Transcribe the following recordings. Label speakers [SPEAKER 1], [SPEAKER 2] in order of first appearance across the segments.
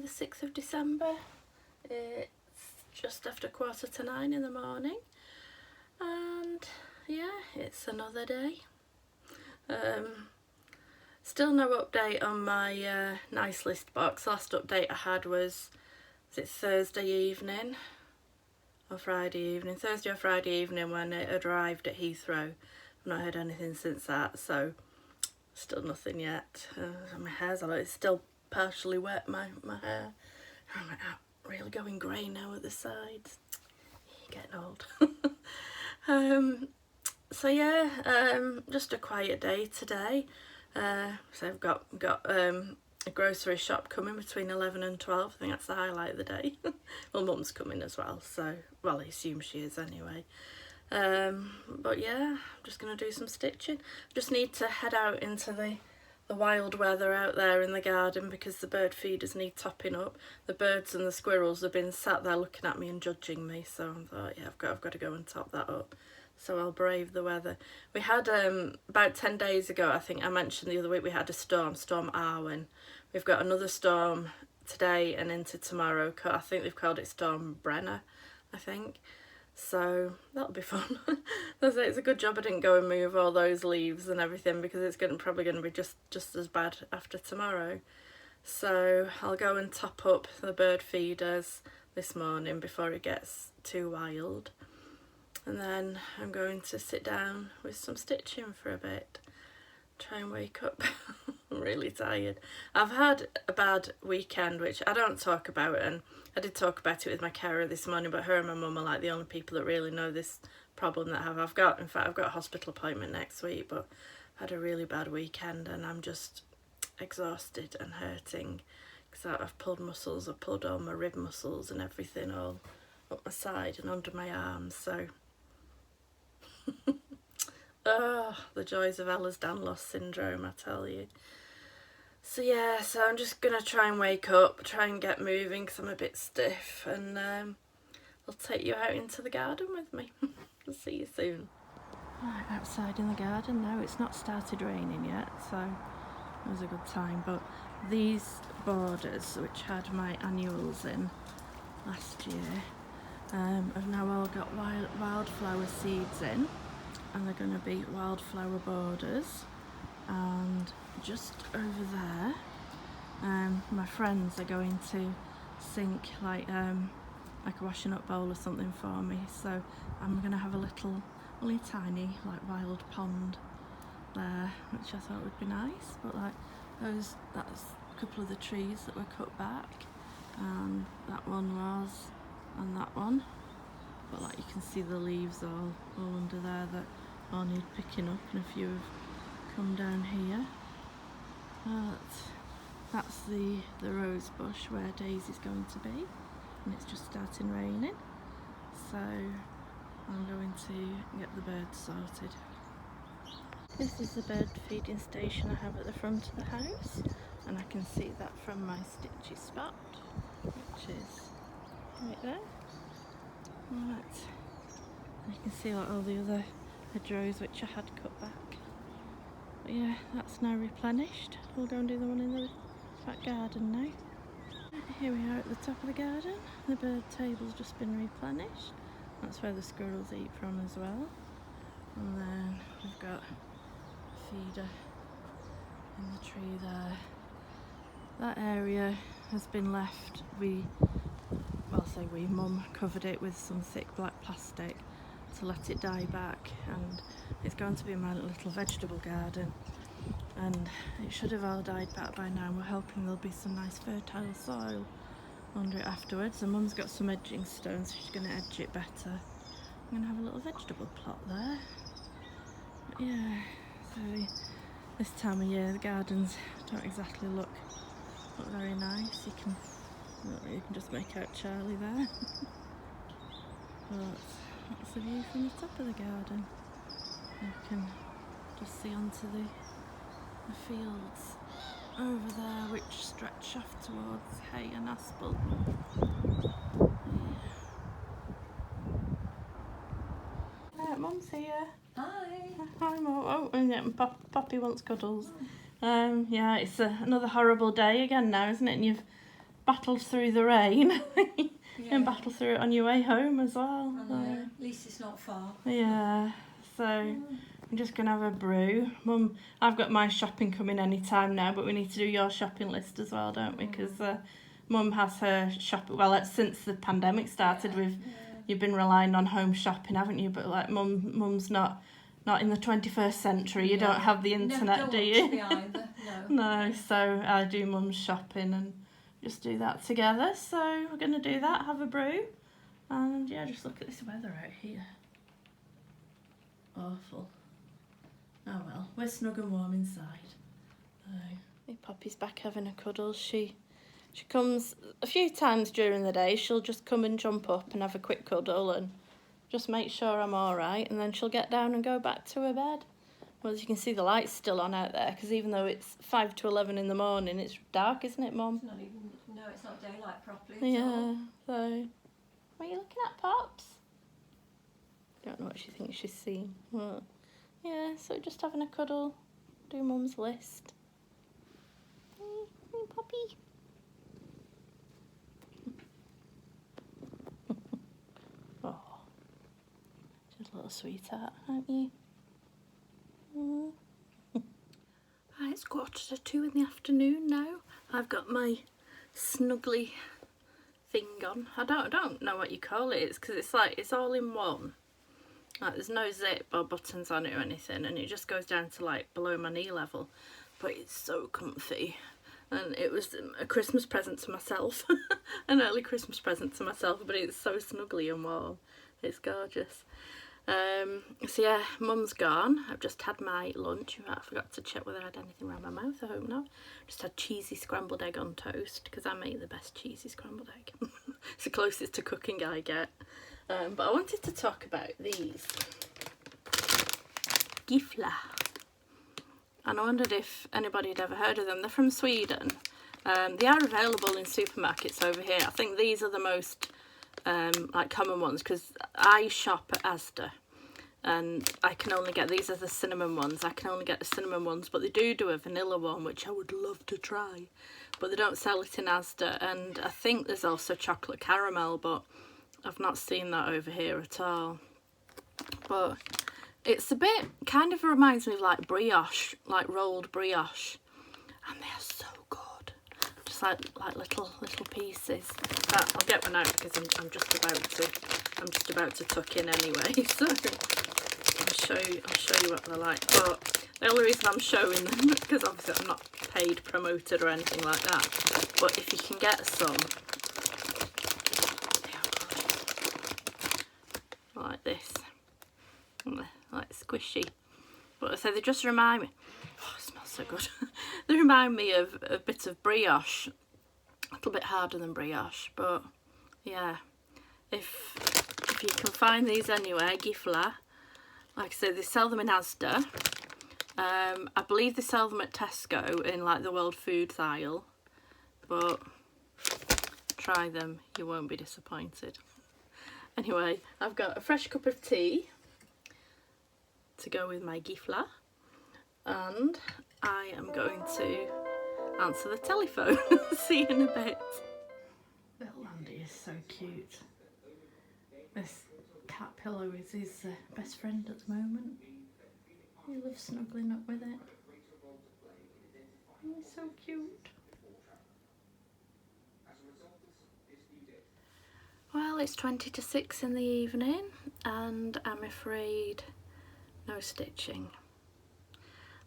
[SPEAKER 1] 6th of December. It's just after 8:45 in the morning, and yeah, it's another day. Still no update on my nice list box. Last update I had was it Thursday evening or Friday evening? Thursday or Friday evening when it had arrived at Heathrow. I've not heard anything since that, so still nothing yet. My hair's it's still partially wet, my hair. I'm really going grey now at the sides. Getting old. So yeah, just a quiet day today. So I've got a grocery shop coming between 11 and 12. I think that's the highlight of the day. Well, Mum's coming as well, so, well, I assume she is anyway. But yeah, I'm just going to do some stitching. Just need to head out into the wild weather out there in the garden because the bird feeders need topping up. The birds and the squirrels have been sat there looking at me and judging me, so I thought, yeah, I've got to go and top that up. So I'll brave the weather. We had, about 10 days ago, I think I mentioned the other week, we had a storm, Storm Arwen. We've got another storm today and into tomorrow. I think they've called it Storm Brenner, I think. So that'll be fun. It's a good job I didn't go and move all those leaves and everything because it's probably going to be just as bad after tomorrow. So I'll go and top up the bird feeders this morning before it gets too wild. And then I'm going to sit down with some stitching for a bit. Try and wake up. I'm really tired. I've had a bad weekend, which I don't talk about, and I did talk about it with my carer this morning, but her and my mum are like the only people that really know this problem that I've got. In fact, I've got a hospital appointment next week, but I've had a really bad weekend and I'm just exhausted and hurting because I've pulled muscles. I've pulled all my rib muscles and everything all up my side and under my arms, so oh, the joys of Ehlers-Danlos syndrome, I tell you. So yeah, so I'm just going to try and wake up, try and get moving because I'm a bit stiff, and I'll take you out into the garden with me. I'll see you soon. Right, outside in the garden now. It's not started raining yet, so it was a good time, but these borders, which had my annuals in last year, have now all got wildflower seeds in, and they're going to be wildflower borders. And just over there, my friends are going to sink like a washing up bowl or something for me, so I'm going to have a little, only tiny, like wild pond there, which I thought would be nice. But like that's a couple of the trees that were cut back, and that one was, and that one, but like you can see the leaves all under there that all need picking up, and a few have come down here. That's the rose bush where Daisy's going to be, and it's just starting raining, so I'm going to get the birds sorted. This is the bird feeding station I have at the front of the house, and I can see that from my stitchy spot, which is right there. Right, and you can see like all the other hedgerows which I had cut back. But yeah, that's now replenished. We'll go and do the one in the back garden now. Here we are at the top of the garden. The bird table's just been replenished. That's where the squirrels eat from as well. And then we've got a feeder in the tree there. That area has been left, Mum covered it with some thick black plastic to let it die back, and it's going to be my little vegetable garden, and it should have all died back by now. We're hoping there'll be some nice fertile soil under it afterwards, and Mum's got some edging stones, so she's going to edge it better. I'm going to have a little vegetable plot there. But yeah, so this time of year the gardens don't exactly look very nice. You can just make out Charlie there. But that's the view from the top of the garden. You can just see onto the fields over there, which stretch off towards Hay and Aspel. Yeah. Mum's here.
[SPEAKER 2] Hi.
[SPEAKER 1] Hi, Mum. Oh, and yeah, Poppy wants cuddles. Yeah, it's another horrible day again now, isn't it? And you've battled through the rain.
[SPEAKER 2] Yeah.
[SPEAKER 1] And battle through it on your way home as well.
[SPEAKER 2] I know. At least it's not far.
[SPEAKER 1] Yeah, so I'm just going to have a brew. Mum, I've got my shopping coming any time now, but we need to do your shopping list as well, don't we? Because Mum has her shopping, well, since the pandemic started, you've been relying on home shopping, haven't you? But like Mum's not in the 21st century. You don't have the internet, do you?
[SPEAKER 2] Me either.
[SPEAKER 1] No, so I do Mum's shopping and just do that together. So we're going to do that, have a brew. And yeah, just look at this weather out here. Awful. Oh well, we're snug and warm inside. Hey, Poppy's back having a cuddle. She comes a few times during the day. She'll just come and jump up and have a quick cuddle and just make sure I'm alright, and then she'll get down and go back to her bed. Well, as you can see, the light's still on out there, because even though it's 5 to 11 in the morning, it's dark, isn't it, Mum?
[SPEAKER 2] It's not daylight properly.
[SPEAKER 1] Yeah, so... What are you looking at, Pops? Don't know what she thinks she's seen. Well, yeah, so just having a cuddle, do Mum's list. Hey, Poppy. Oh, just a little sweetheart, aren't you? It's 1:45 in the afternoon now. I've got my snuggly thing on. I don't know what you call it. It's because it's like it's all in one. Like there's no zip or buttons on it or anything, and it just goes down to like below my knee level. But it's so comfy, and it was a Christmas present to myself, an early Christmas present to myself. But it's so snuggly and warm. It's gorgeous. So yeah, Mum's gone. I've just had my lunch. I forgot to check whether I had anything around my mouth. I hope not. Just had cheesy scrambled egg on toast, because I make the best cheesy scrambled egg. It's the closest to cooking I get. But I wanted to talk about these Giffla, and I wondered if anybody had ever heard of them. They're from Sweden. They are available in supermarkets over here. I think these are the most like common ones, because I shop at Asda, and I can only get, these are the cinnamon ones, I can only get the cinnamon ones, but they do a vanilla one, which I would love to try, but they don't sell it in Asda. And I think there's also chocolate caramel, but I've not seen that over here at all. But it's a bit, kind of reminds me of like brioche, like rolled brioche, and they are so good, just like little pieces. But I'll get one out because I'm just about to tuck in anyway. So I'll show you what they're like. But the only reason I'm showing them, because obviously I'm not paid, promoted or anything like that. But if you can get some, they are good. Like this, like squishy. But I say they just remind me. Oh, it smells so good. They remind me of a bit of brioche. A little bit harder than brioche, but yeah, if you can find these anywhere, Giffla, like I said, they sell them in Asda. I believe they sell them at Tesco in like the World Foods aisle, but try them, you won't be disappointed. Anyway, I've got a fresh cup of tea to go with my Giffla, and I am going to answer the telephone. See you in a bit. Little Andy is so cute. This cat pillow is his best friend at the moment. He loves snuggling up with it. He's so cute. Well, it's 20 to 6 in the evening, and I'm afraid no stitching.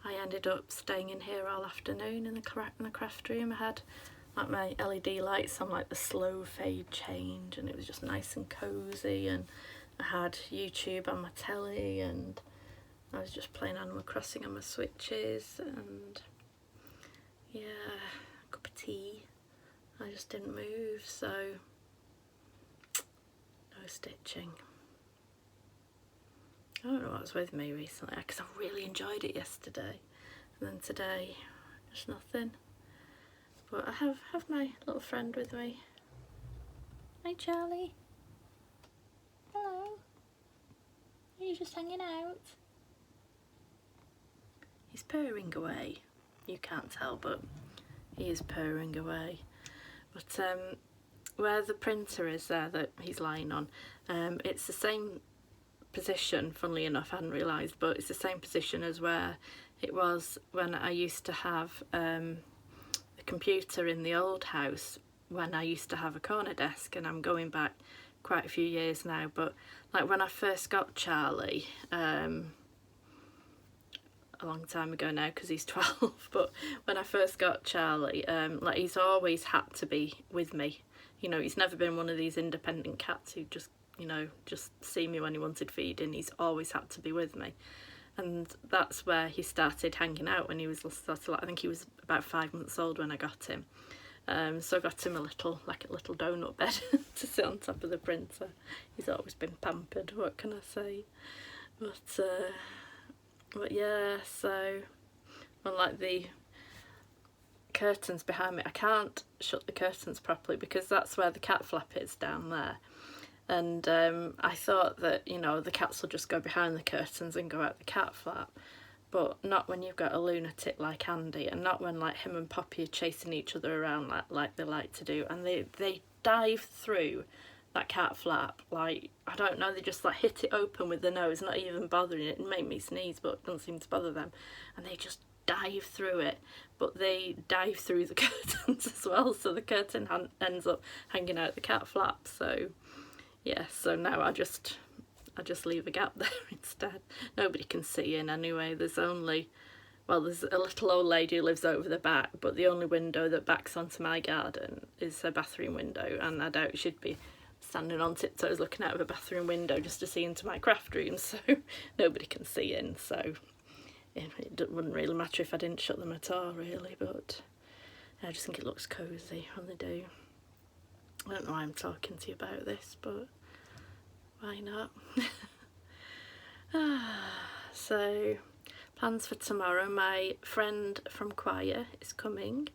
[SPEAKER 1] I ended up staying in here all afternoon in the craft room. I had like my LED lights on, like the slow fade change, and it was just nice and cosy, and I had YouTube on my telly, and I was just playing Animal Crossing on my switches, and yeah, a cup of tea. I just didn't move, so no stitching. I don't know what's with me recently, because I really enjoyed it yesterday, and then today, just nothing. But I have my little friend with me. Hi Charlie. Hello. Are you just hanging out? He's purring away. You can't tell, but he is purring away. But where the printer is there that he's lying on, it's the same position, funnily enough, I hadn't realised, but it's the same position as where it was when I used to have the computer in the old house, when I used to have a corner desk, and I'm going back quite a few years now. But like when I first got Charlie, a long time ago now because he's 12, but when I first got Charlie, like he's always had to be with me. You know, he's never been one of these independent cats who just, you know, just see me when he wanted feeding. He's always had to be with me. And that's where he started hanging out when he was sort of like, I think he was about 5 months old when I got him. So I got him a little donut bed to sit on top of the printer. He's always been pampered, what can I say? But yeah, so unlike the curtains behind me, I can't shut the curtains properly because that's where the cat flap is, down there. And I thought that, you know, the cats will just go behind the curtains and go out the cat flap, but not when you've got a lunatic like Andy, and not when like him and Poppy are chasing each other around like they like to do, and they dive through that cat flap, like, I don't know, they just like hit it open with their nose, not even bothering it. It made me sneeze, but it doesn't seem to bother them, and they just dive through it. But they dive through the curtains as well, so the curtain ends up hanging out the cat flap. So yeah, so now I just leave a gap there instead. Nobody can see in anyway. There's a little old lady who lives over the back, but the only window that backs onto my garden is her bathroom window, and I doubt she'd be standing on tiptoes looking out of a bathroom window just to see into my craft room, so nobody can see in. So it wouldn't really matter if I didn't shut them at all, really, but I just think it looks cosy when they do. I don't know why I'm talking to you about this, but why not? So, plans for tomorrow. My friend from choir is coming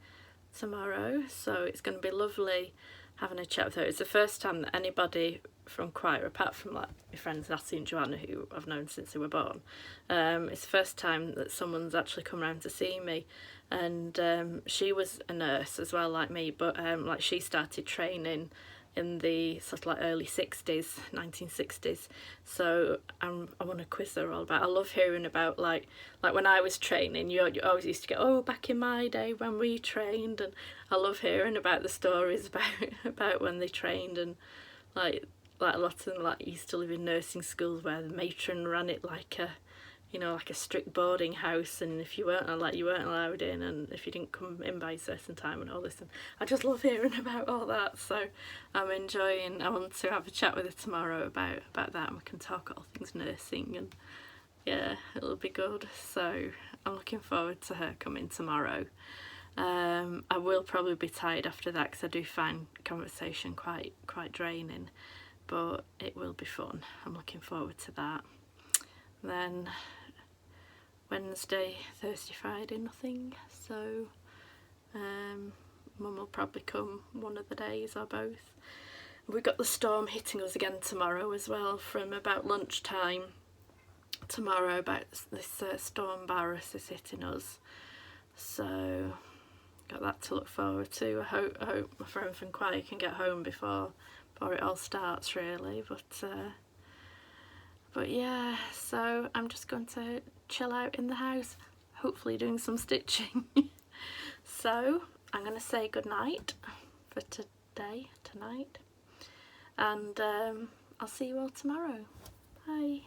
[SPEAKER 1] tomorrow, so it's going to be lovely having a chat with her. It's the first time that anybody from choir, apart from like my friends Natty and Joanna, who I've known since they were born, it's the first time that someone's actually come round to see me. And she was a nurse as well, like me, but like she started training in the sort of like early 60s, 1960s. So I want to quiz her all about. I love hearing about like when I was training, you always used to go, oh, back in my day when we trained, and I love hearing about the stories about when they trained. And like a lot of them like used to live in nursing schools where the matron ran it like a, you know, like a strict boarding house, and if you weren't allowed in, and if you didn't come in by a certain time and all this. And I just love hearing about all that, so I'm enjoying. I want to have a chat with her tomorrow about that, and we can talk all things nursing, and yeah, it'll be good. So I'm looking forward to her coming tomorrow. I will probably be tired after that because I do find conversation quite draining, but it will be fun. I'm looking forward to that. Then Wednesday, Thursday, Friday, nothing. So Mum will probably come one of the days or both. We've got the storm hitting us again tomorrow as well, from about lunchtime tomorrow. About this storm Barris is hitting us, so got that to look forward to. I hope my friend from choir can get home before it all starts, really. But yeah, so I'm just going to chill out in the house, hopefully doing some stitching. So I'm going to say goodnight for tonight, and I'll see you all tomorrow. Bye.